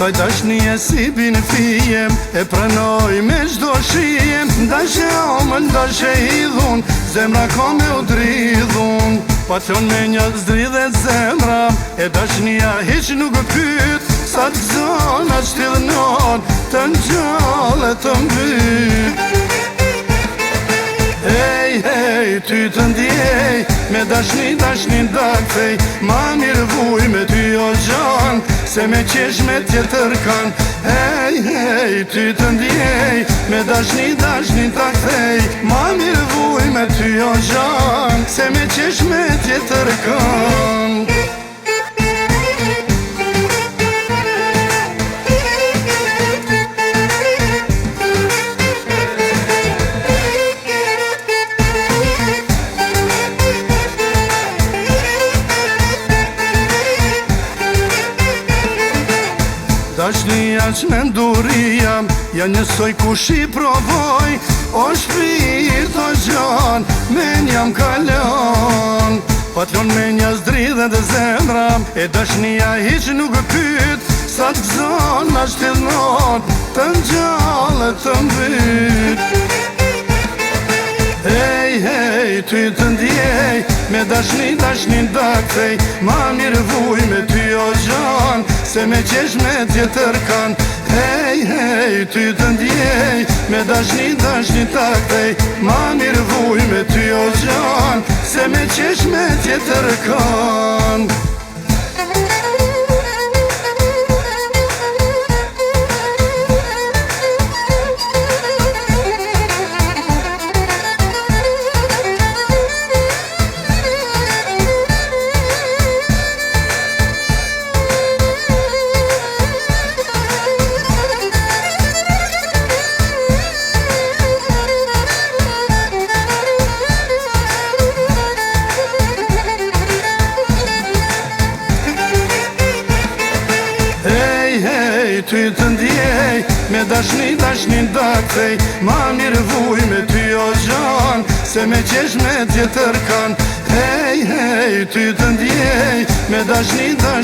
Kësaj dashnie si bin fijem, e pranoj me çdo shijem. Dashe o më dashe idhun, zemra ka me u dridhun. Pasion me një zdridhet zemra, e dashnia hiq nuk pyet. Sa të zona shtidhnon, të ngjall e të mbyt. Hej, ty të ndjej, me dashni da kthej. Ma mirë vuj me ty o gjan, se me qesh me tjetër kan. Hej, ty të ndjej, me dashni da kthej. Ma mirë vuj me ty o gjan, se me qesh me tjetër kan. Dashnia që me nduria, ja njësoj kush i provoj. O shpirt o gjan, me njam kalon. Patlon me një zdridhet e zemra, e dashnia hiq nuk pyet. Sa të zona shtidhnon, të ngjall e të mbyt. Hej, ty të ndjej, me dashni da kthej. Ma mirë vuj me ty o gjan, se me qesh me tjetër kan. Hej, ty të ndjej, me dashni da kthej. Ma mirë vuj me ty o gjan, se me qesh me tjetër kan. Ty të ndjej, me dashni da kthej. Ma mirë vuj me ty o gjan, se me qesh me tjetër kan. Hej, ty të ndjej, me dashni da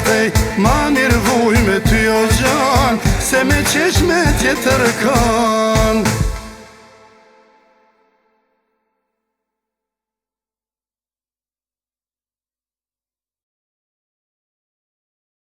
kthej. Ma mirë vuj me ty o gjan, se me qesh me tjetër kan.